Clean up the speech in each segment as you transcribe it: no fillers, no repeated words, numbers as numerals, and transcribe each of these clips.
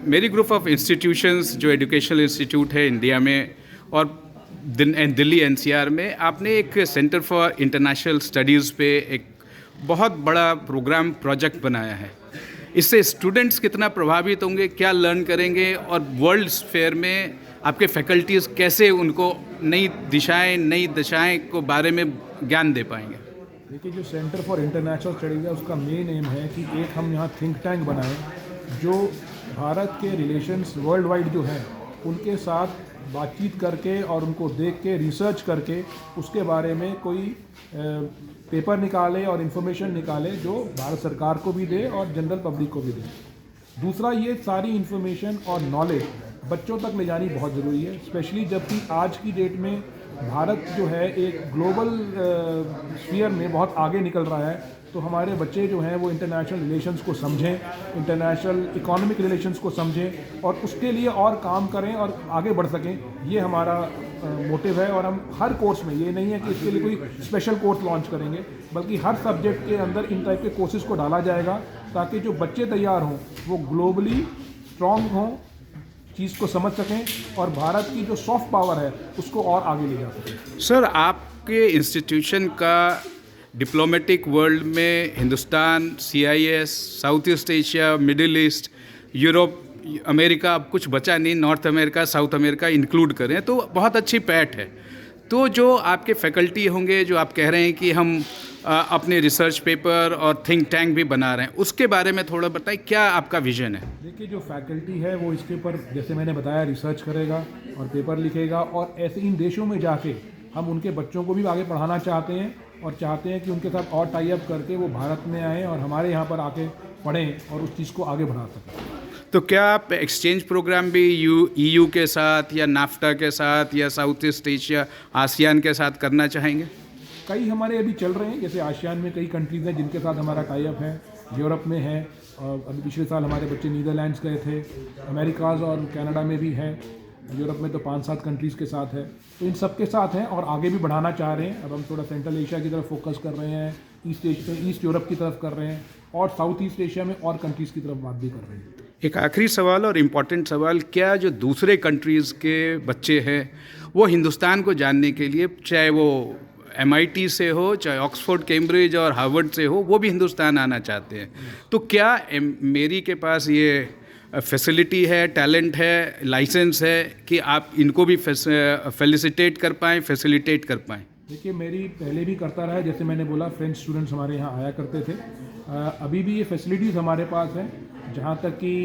मेरी group of institutions जो educational institute है इंडिया में और दिल्ली एनसीआर में, आपने एक सेंटर फॉर इंटरनेशनल स्टडीज़ पे एक बहुत बड़ा प्रोग्राम प्रोजेक्ट बनाया है। इससे स्टूडेंट्स कितना प्रभावित होंगे, क्या लर्न करेंगे और वर्ल्ड फेयर में आपके फैकल्टीज़ कैसे उनको नई दिशाएं, नई दशाएं को बारे में ज्ञान दे पाएंगे? देखिए, जो सेंटर फॉर इंटरनेशनल स्टडीज़ है उसका मेन एम है कि एक हम यहाँ थिंक टैंक बनाएं जो भारत के रिलेशंस वर्ल्ड वाइड जो हैं उनके साथ बातचीत करके और उनको देख के रिसर्च करके उसके बारे में कोई पेपर निकाले और इन्फॉर्मेशन निकाले जो भारत सरकार को भी दे और जनरल पब्लिक को भी दे। दूसरा, ये सारी इन्फॉर्मेशन और नॉलेज बच्चों तक ले जानी बहुत ज़रूरी है, स्पेशली जबकि आज की डेट में भारत जो है एक ग्लोबल स्फीयर में बहुत आगे निकल रहा है। तो हमारे बच्चे जो हैं वो इंटरनेशनल रिलेशंस को समझें, इंटरनेशनल इकोनॉमिक रिलेशंस को समझें और उसके लिए और काम करें और आगे बढ़ सकें। ये हमारा मोटिव है और हम हर कोर्स में, ये नहीं है कि इसके लिए कोई स्पेशल कोर्स लॉन्च करेंगे, बल्कि हर सब्जेक्ट के अंदर इन टाइप के कोर्सेज को डाला जाएगा ताकि जो बच्चे तैयार हों वो ग्लोबली स्ट्रॉन्ग हों, चीज़ को समझ सकें और भारत की जो सॉफ्ट पावर है उसको और आगे ले जा सकें। सर, आपके इंस्टीट्यूशन का डिप्लोमेटिक वर्ल्ड में Hindustan, CIS, south east Asia, middle east, Europe, America, अब कुछ बचा नहीं, north America, south America include करें तो बहुत अच्छी पैठ है। तो जो आपके फैकल्टी होंगे, जो आप कह रहे हैं कि हम अपने रिसर्च पेपर और थिंक टैंक भी बना रहे हैं, उसके बारे में थोड़ा बताएं, क्या आपका विजन है? देखिए, जो फैकल्टी है वो इसके ऊपर, जैसे मैंने बताया, रिसर्च करेगा और पेपर लिखेगा और ऐसे इन देशों में जाके हम उनके बच्चों को भी आगे पढ़ाना चाहते हैं और चाहते हैं कि उनके साथ और टाई अप करके वो भारत में आएँ और हमारे यहाँ पर आके पढ़ें और उस चीज़ को आगे बढ़ा सकें। तो क्या आप एक्सचेंज प्रोग्राम भी EU के साथ या नाफ्टा के साथ या साउथ ईस्ट एशिया, आसियान के साथ करना चाहेंगे? कई हमारे अभी चल रहे हैं, जैसे आसियान में कई कंट्रीज़ हैं जिनके साथ हमारा टाई अप है, यूरोप में है, और अभी पिछले साल हमारे बच्चे नीदरलैंड्स गए थे, अमेरिकाज़ और कनाडा में भी है, यूरोप में तो 5-7 कंट्रीज़ के साथ है। तो इन सब के साथ हैं और आगे भी बढ़ाना चाह रहे हैं। अब हम थोड़ा सेंट्रल एशिया की तरफ फोकस कर रहे हैं, ईस्ट यूरोप की तरफ कर रहे हैं और साउथ ईस्ट एशिया में और कंट्रीज़ की तरफ बात भी कर रहे हैं। एक आखिरी सवाल और इम्पॉर्टेंट सवाल, क्या जो दूसरे कंट्रीज़ के बच्चे हैं वो हिंदुस्तान को जानने के लिए, चाहे वो MIT से हो, चाहे ऑक्सफोर्ड, कैम्ब्रिज और हार्वर्ड से हो, वो भी हिंदुस्तान आना चाहते हैं, तो क्या मेरी के पास ये फैसिलिटी है, टैलेंट है, लाइसेंस है कि आप इनको भी फैसिलिटेट कर पाएँ? देखिए, मेरी पहले भी करता रहा है, जैसे मैंने बोला फ्रेंच स्टूडेंट्स हमारे यहाँ आया करते थे। अभी भी ये फैसिलिटीज़ हमारे पास हैं, जहाँ तक कि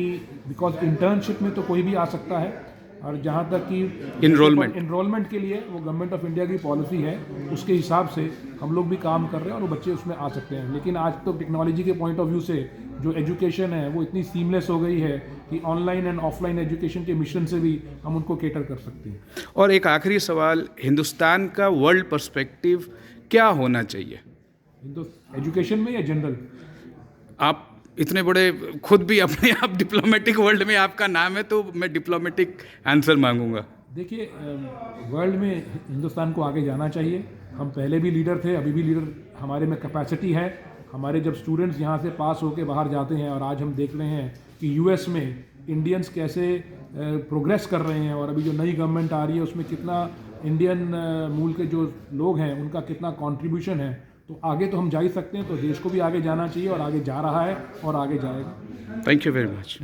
बिकॉज इंटर्नशिप में तो कोई भी आ सकता है और जहाँ तक कि इनरोलमेंट के लिए वो गवर्नमेंट ऑफ इंडिया की पॉलिसी है, उसके हिसाब से हम लोग भी काम कर रहे हैं और वो बच्चे उसमें आ सकते हैं। लेकिन आज तो टेक्नोलॉजी के पॉइंट ऑफ व्यू से जो एजुकेशन है वो इतनी सीमलेस हो गई है कि ऑनलाइन एंड ऑफलाइन एजुकेशन के मिशन से भी हम उनको केटर कर सकते हैं। और एक आखिरी सवाल, हिंदुस्तान का वर्ल्ड पर्सपेक्टिव क्या होना चाहिए एजुकेशन में या जनरल? आप इतने बड़े खुद भी अपने आप डिप्लोमेटिक वर्ल्ड में आपका नाम है, तो मैं डिप्लोमेटिक आंसर मांगूंगा। देखिए, वर्ल्ड में हिंदुस्तान को आगे जाना चाहिए। हम पहले भी लीडर थे, अभी भी लीडर हमारे में कैपेसिटी है। हमारे जब स्टूडेंट्स यहाँ से पास होकर बाहर जाते हैं और आज हम देख रहे हैं कि US में इंडियंस कैसे प्रोग्रेस कर रहे हैं और अभी जो नई गवर्नमेंट आ रही है उसमें कितना इंडियन मूल के जो लोग हैं उनका कितना कंट्रीब्यूशन है, तो आगे तो हम जा ही सकते हैं। तो देश को भी आगे जाना चाहिए और आगे जा रहा है और आगे जाएगा। Thank you very much.